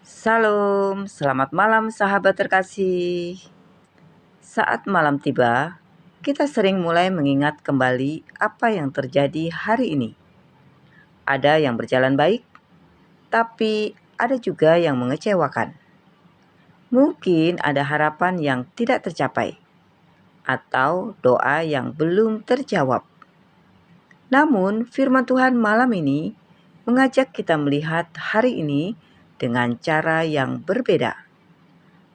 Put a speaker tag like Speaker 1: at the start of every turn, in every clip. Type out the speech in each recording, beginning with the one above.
Speaker 1: Salam, selamat malam sahabat terkasih. Saat malam tiba, kita sering mulai mengingat kembali apa yang terjadi hari ini. Ada yang berjalan baik, tapi ada juga yang mengecewakan. Mungkin ada harapan yang tidak tercapai, atau doa yang belum terjawab. Namun, firman Tuhan malam ini mengajak kita melihat hari ini dengan cara yang berbeda.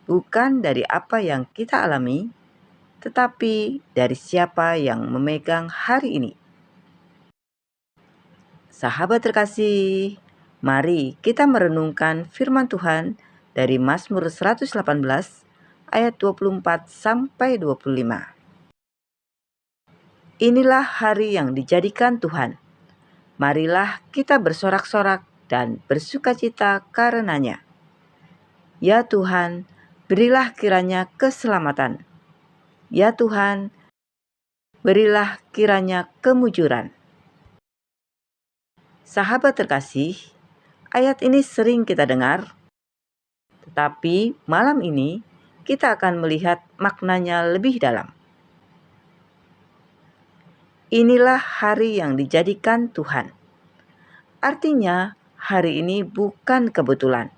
Speaker 1: Bukan dari apa yang kita alami, tetapi dari siapa yang memegang hari ini. Sahabat terkasih, mari kita merenungkan firman Tuhan dari Mazmur 118 ayat 24 sampai 25. Inilah hari yang dijadikan Tuhan. Marilah kita bersorak-sorak dan bersukacita karenanya. Ya Tuhan, berilah kiranya keselamatan. Ya Tuhan, berilah kiranya kemujuran. Sahabat terkasih, ayat ini sering kita dengar, tetapi malam ini kita akan melihat maknanya lebih dalam. Inilah hari yang dijadikan Tuhan. Artinya, hari ini bukan kebetulan,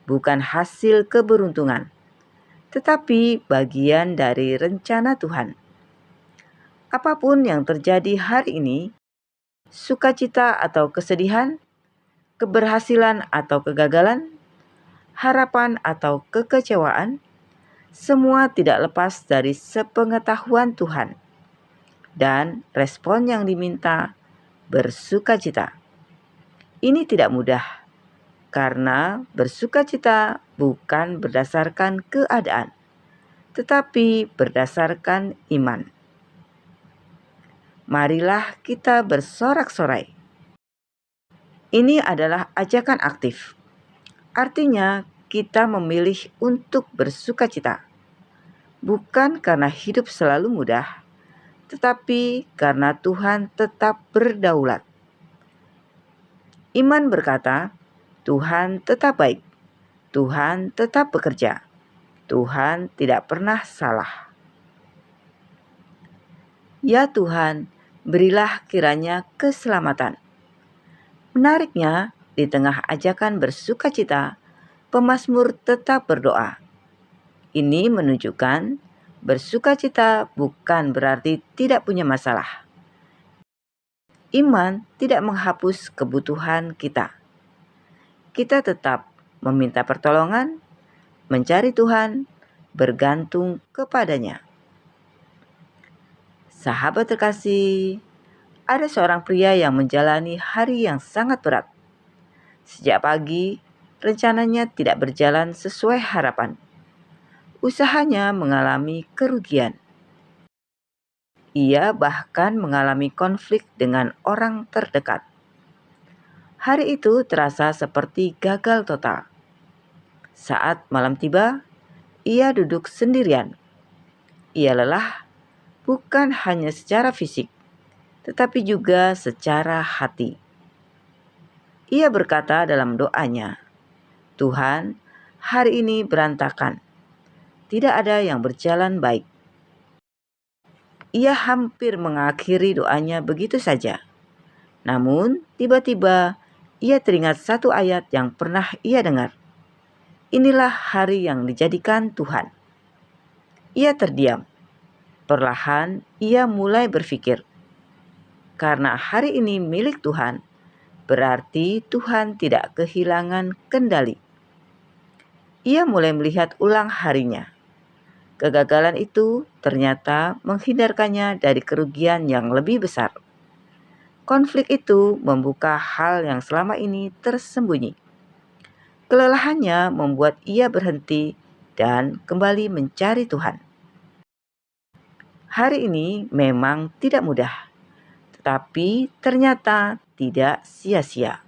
Speaker 1: bukan hasil keberuntungan, tetapi bagian dari rencana Tuhan. Apapun yang terjadi hari ini, sukacita atau kesedihan, keberhasilan atau kegagalan, harapan atau kekecewaan, semua tidak lepas dari sepengetahuan Tuhan. Dan respon yang diminta, bersukacita. Ini tidak mudah, karena bersukacita bukan berdasarkan keadaan, tetapi berdasarkan iman. Marilah kita bersorak-sorai. Ini adalah ajakan aktif. Artinya, kita memilih untuk bersukacita. Bukan karena hidup selalu mudah, tetapi karena Tuhan tetap berdaulat. Iman berkata, Tuhan tetap baik, Tuhan tetap bekerja, Tuhan tidak pernah salah. Ya Tuhan, berilah kiranya keselamatan. Menariknya, di tengah ajakan bersukacita, pemazmur tetap berdoa. Ini menunjukkan bersukacita bukan berarti tidak punya masalah. Iman tidak menghapus kebutuhan kita. Kita tetap meminta pertolongan, mencari Tuhan, bergantung kepadanya. Sahabat terkasih, ada seorang pria yang menjalani hari yang sangat berat. Sejak pagi, rencananya tidak berjalan sesuai harapan. Usahanya mengalami kerugian. Ia bahkan mengalami konflik dengan orang terdekat. Hari itu terasa seperti gagal total. Saat malam tiba, ia duduk sendirian. Ia lelah, bukan hanya secara fisik, tetapi juga secara hati. Ia berkata dalam doanya, Tuhan, hari ini berantakan. Tidak ada yang berjalan baik. Ia hampir mengakhiri doanya begitu saja. Namun, tiba-tiba ia teringat satu ayat yang pernah ia dengar. Inilah hari yang dijadikan Tuhan. Ia terdiam. Perlahan ia mulai berpikir, karena hari ini milik Tuhan, berarti Tuhan tidak kehilangan kendali. Ia mulai melihat ulang harinya. Kegagalan itu ternyata menghindarkannya dari kerugian yang lebih besar. Konflik itu membuka hal yang selama ini tersembunyi. Kelelahannya membuat ia berhenti dan kembali mencari Tuhan. Hari ini memang tidak mudah, tetapi ternyata tidak sia-sia.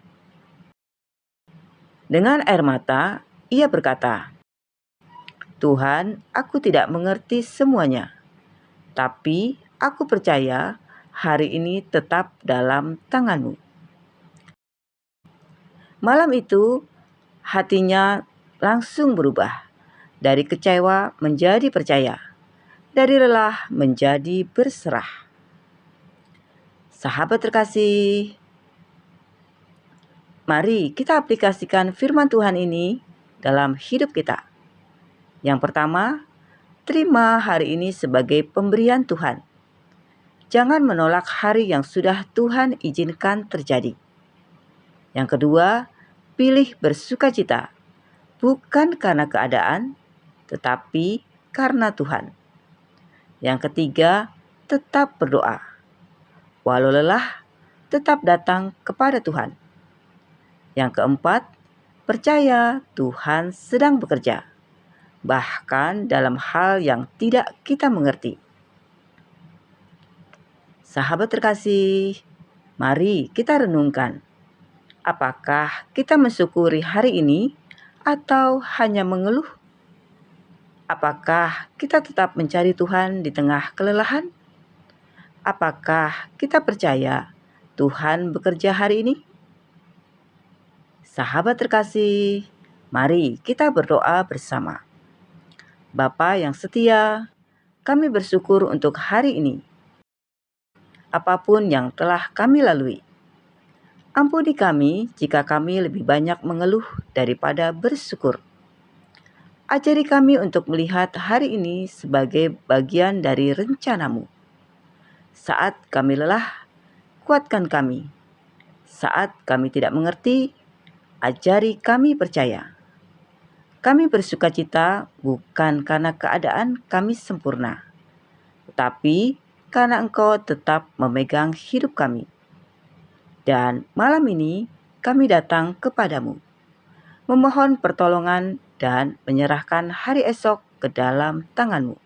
Speaker 1: Dengan air mata, ia berkata, Tuhan, aku tidak mengerti semuanya, tapi aku percaya hari ini tetap dalam tangan-Mu. Malam itu, hatinya langsung berubah dari kecewa menjadi percaya, dari lelah menjadi berserah. Sahabat terkasih, mari kita aplikasikan firman Tuhan ini dalam hidup kita. Yang pertama, terima hari ini sebagai pemberian Tuhan. Jangan menolak hari yang sudah Tuhan izinkan terjadi. Yang kedua, pilih bersukacita, bukan karena keadaan, tetapi karena Tuhan. Yang ketiga, tetap berdoa. Walau lelah, tetap datang kepada Tuhan. Yang keempat, percaya Tuhan sedang bekerja, bahkan dalam hal yang tidak kita mengerti. Sahabat terkasih, mari kita renungkan. Apakah kita mensyukuri hari ini atau hanya mengeluh? Apakah kita tetap mencari Tuhan di tengah kelelahan? Apakah kita percaya Tuhan bekerja hari ini? Sahabat terkasih, mari kita berdoa bersama. Bapa yang setia, kami bersyukur untuk hari ini. Apapun yang telah kami lalui, ampuni kami jika kami lebih banyak mengeluh daripada bersyukur. Ajari kami untuk melihat hari ini sebagai bagian dari rencana-Mu. Saat kami lelah, kuatkan kami. Saat kami tidak mengerti, ajari kami percaya. Kami bersukacita bukan karena keadaan kami sempurna, tetapi karena Engkau tetap memegang hidup kami. Dan malam ini kami datang kepadamu, memohon pertolongan dan menyerahkan hari esok ke dalam tangan-Mu.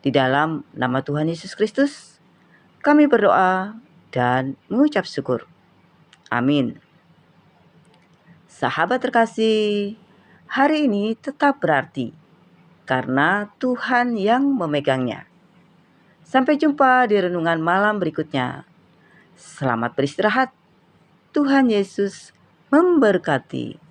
Speaker 1: Di dalam nama Tuhan Yesus Kristus, kami berdoa dan mengucap syukur. Amin. Sahabat terkasih, hari ini tetap berarti karena Tuhan yang memegangnya. Sampai jumpa di renungan malam berikutnya. Selamat beristirahat. Tuhan Yesus memberkati.